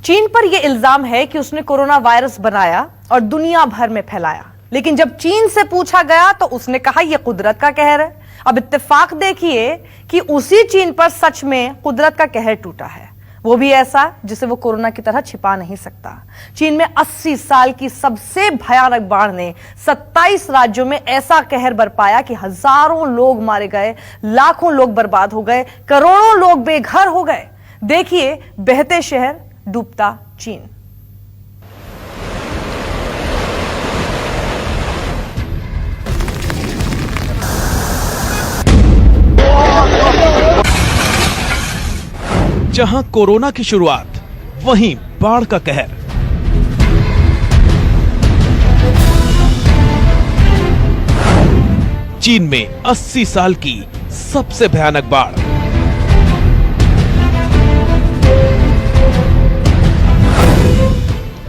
चीन पर यह इल्जाम है कि उसने कोरोना वायरस बनाया और दुनिया भर में फैलाया, लेकिन जब चीन से पूछा गया तो उसने कहा यह कुदरत का कहर है। अब इत्तेफाक देखिए कि उसी चीन पर सच में कुदरत का कहर टूटा है, वो भी ऐसा जिसे वो कोरोना की तरह छिपा नहीं सकता। चीन में 80 साल की सबसे भयानक बाढ़ ने 27 राज्यों में ऐसा कहर बरपाया कि हजारों लोग मारे गए, लाखों लोग बर्बाद हो गए, करोड़ों लोग बेघर हो गए। देखिए बहते शहर, डूबता चीन। जहां कोरोना की शुरुआत, वहीं बाढ़ का कहर। चीन में 80 साल की सबसे भयानक बाढ़।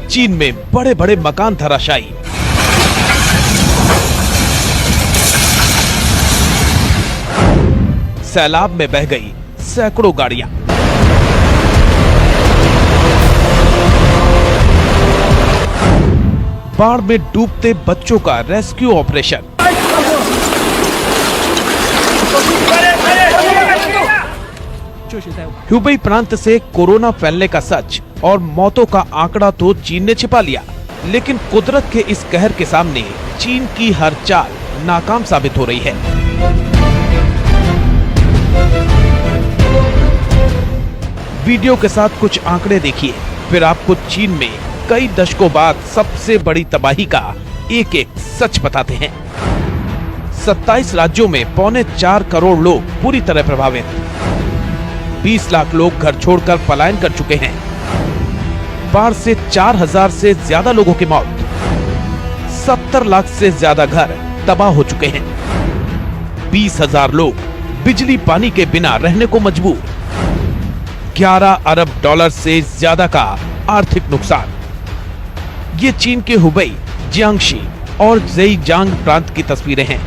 चीन में बड़े बड़े मकान धराशायी। सैलाब में बह गई सैकड़ों गाड़ियां। बाढ़ में डूबते बच्चों का रेस्क्यू ऑपरेशन। ह्यूबेई प्रांत से कोरोना फैलने का सच और मौतों का आंकड़ा तो चीन ने छिपा लिया, लेकिन कुदरत के इस कहर के सामने चीन की हर चाल नाकाम साबित हो रही है। वीडियो के साथ कुछ आंकड़े देखिए, फिर आपको चीन में कई दशकों बाद सबसे बड़ी तबाही का एक एक सच बताते हैं। 27 राज्यों में 4.25 करोड़ लोग पूरी तरह प्रभावित। 20 लाख लोग घर छोड़कर पलायन कर चुके हैं। बाढ़ से 4000 से ज्यादा लोगों की मौत। 70 लाख से ज्यादा घर तबाह हो चुके हैं। 20,000 लोग बिजली पानी के बिना रहने को मजबूर। 11 अरब डॉलर से ज्यादा का आर्थिक नुकसान। ये चीन के हुबेई, जियांगशी और ज़ेइजियांग प्रांत की तस्वीरें हैं।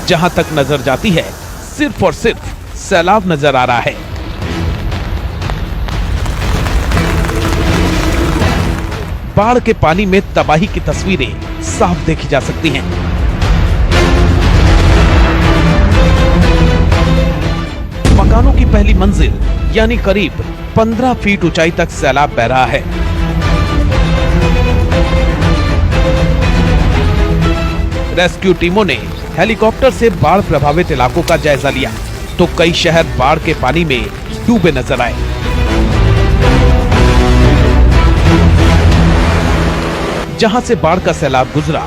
जहां तक नजर जाती है, सिर्फ और सिर्फ सैलाब नजर आ रहा है। बाढ़ के पानी में तबाही की तस्वीरें साफ देखी जा सकती हैं। मकानों की पहली मंजिल यानी करीब 15 फीट ऊंचाई तक सैलाब बह रहा है। रेस्क्यू टीमों ने हेलीकॉप्टर से बाढ़ प्रभावित इलाकों का जायजा लिया तो कई शहर बाढ़ के पानी में डूबे नजर आए। जहां से बाढ़ का सैलाब गुजरा,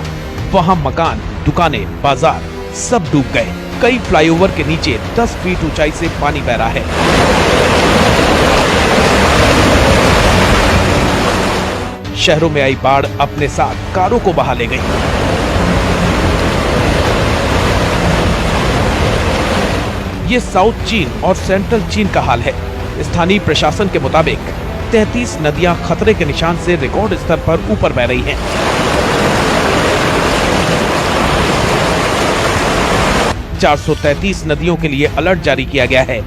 वहां मकान, दुकानें, बाजार सब डूब गए। कई फ्लाईओवर के नीचे 10 फीट ऊंचाई से पानी बह रहा है। शहरों में आई बाढ़ अपने साथ कारों को बहा ले गई। ये साउथ चीन और सेंट्रल चीन का हाल है। स्थानीय प्रशासन के मुताबिक 33 नदियां खतरे के निशान से रिकॉर्ड स्तर पर ऊपर बह रही हैं। 433 नदियों के लिए अलर्ट जारी किया गया है।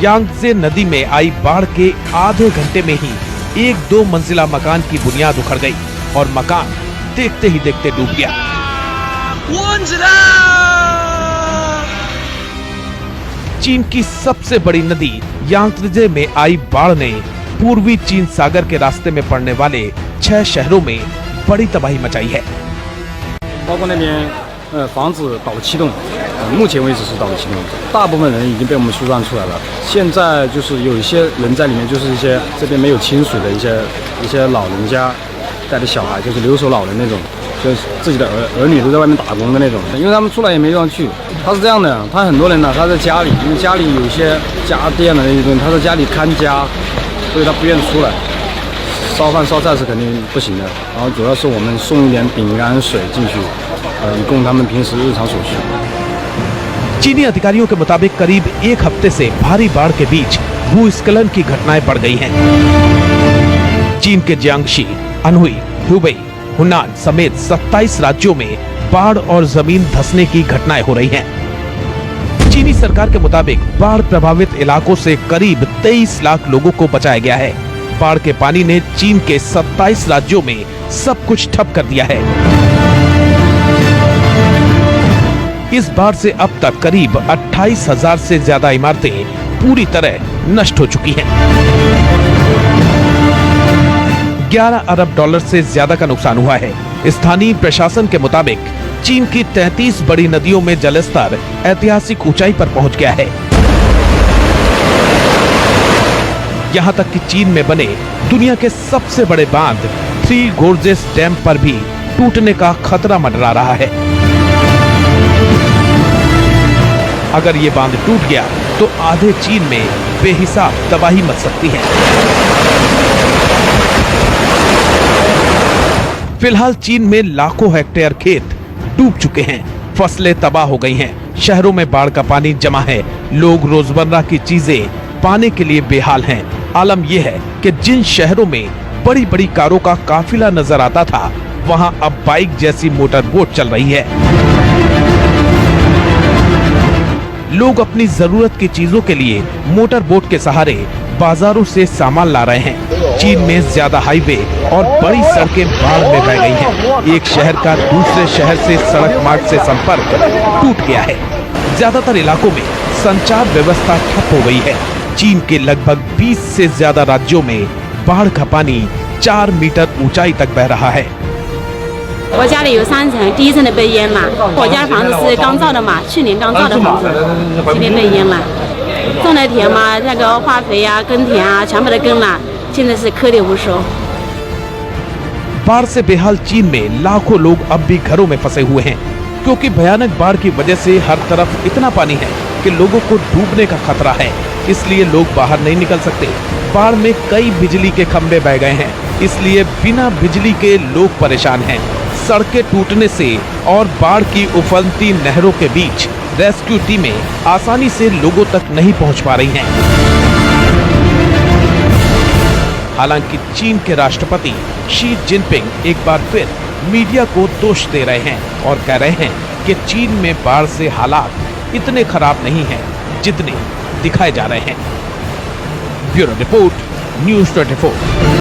यांगत्से नदी में आई बाढ़ के आधे घंटे में ही 1-2 मंजिला मकान की बुनियाद उखड़ गई और मकान देखते ही देखते डूब गया। चीन की सबसे बड़ी नदी यांगत्से में आई बाढ़ ने पूर्वी चीन सागर के रास्ते में पड़ने वाले 6 शहरों में बड़ी तबाही मचाई है। 包括那边房子导气动，目前为止是导气动，大部分人已经被我们疏散出来了。现在就是有一些人在里面，就是一些这边没有清水的一些老人家带着小孩，就是留守老人那种，就是自己的儿女都在外面打工的那种，因为他们出来也没地方去。他是这样的，他很多人呢，他在家里，因为家里有一些家电的那些东西，他在家里看家，所以他不愿意出来。烧饭烧菜是肯定不行的，然后主要是我们送一点饼干水进去，以供他们平时日常所需。 चीनी अधिकारियों के मुताबिक करीब एक हफ्ते से भारी बाढ़ के बीच भूस्खलन की घटनाएं बढ़ गई हैं। चीन के जियांगशी, अनहुई, ह्यूबेई, हुनान समेत 27 राज्यों में बाढ़ और जमीन धंसने की घटनाएं हो रही हैं। चीनी सरकार के मुताबिक बाढ़ प्रभावित इलाकों से करीब 23 लाख लोगों को बचाया गया है। बाढ़ के पानी ने चीन के 27 राज्यों में सब कुछ ठप कर दिया है। इस बाढ़ से अब तक करीब 28,000 से ज्यादा इमारतें पूरी तरह नष्ट हो चुकी हैं। 11 अरब डॉलर से ज्यादा का नुकसान हुआ है। स्थानीय प्रशासन के मुताबिक चीन की 33 बड़ी नदियों में जलस्तर ऐतिहासिक ऊंचाई पर पहुंच गया है। यहां तक कि चीन में बने दुनिया के सबसे बड़े बांध थ्री गोर्जेस डैम पर भी टूटने का खतरा मंडरा रहा है। अगर ये बांध टूट गया तो आधे चीन में बेहिसाब तबाही मच सकती है। फिलहाल चीन में लाखों हेक्टेयर खेत डूब चुके हैं, फसलें तबाह हो गई हैं, शहरों में बाढ़ का पानी जमा है, लोग रोजमर्रा की चीजें पाने के लिए बेहाल हैं। आलम यह है कि जिन शहरों में बड़ी बड़ी कारों का काफिला नजर आता था, वहां अब बाइक जैसी मोटर बोट चल रही है। लोग अपनी जरूरत की चीजों के लिए मोटर बोट के सहारे बाजारों से सामान ला रहे हैं। चीन में ज्यादा हाईवे और बड़ी सड़कें बाढ़ में बह गई हैं। एक शहर का दूसरे शहर से सड़क मार्ग से संपर्क टूट गया है। ज्यादातर इलाकों में संचार व्यवस्था ठप हो गई है। चीन के लगभग 20 से ज्यादा राज्यों में बाढ़ का पानी 4 मीटर ऊंचाई तक बह रहा है। 我家里有3层，第1层的被淹了。我家房子是刚造的嘛，去年刚造的房子，今年被淹了。种的田嘛，那个化肥啊、耕田啊，全部都耕了，现在是颗粒无收。 बाढ़ से बेहाल चीन में लाखों लोग अब भी घरों में फंसे हुए हैं, क्योंकि भयानक बाढ़ की वजह से हर तरफ इतना पानी है कि लोगों को डूबने का खतरा है। इसलिए लोग बाहर नहीं निकल सकते। बाढ़ में कई बिजली के खंभे बह गए हैं, इसलिए बिना बिजली के लोग परेशान हैं। सड़कें टूटने से और बाढ़ की उफनती नहरों के बीच रेस्क्यू टीमें आसानी से लोगों तक नहीं पहुंच पा रही हैं। हालांकि चीन के राष्ट्रपति शी जिनपिंग एक बार फिर मीडिया को दोष दे रहे हैं और कह रहे हैं कि चीन में बाढ़ से हालात इतने खराब नहीं हैं जितने दिखाए जा रहे हैं। Bureau report, news 24।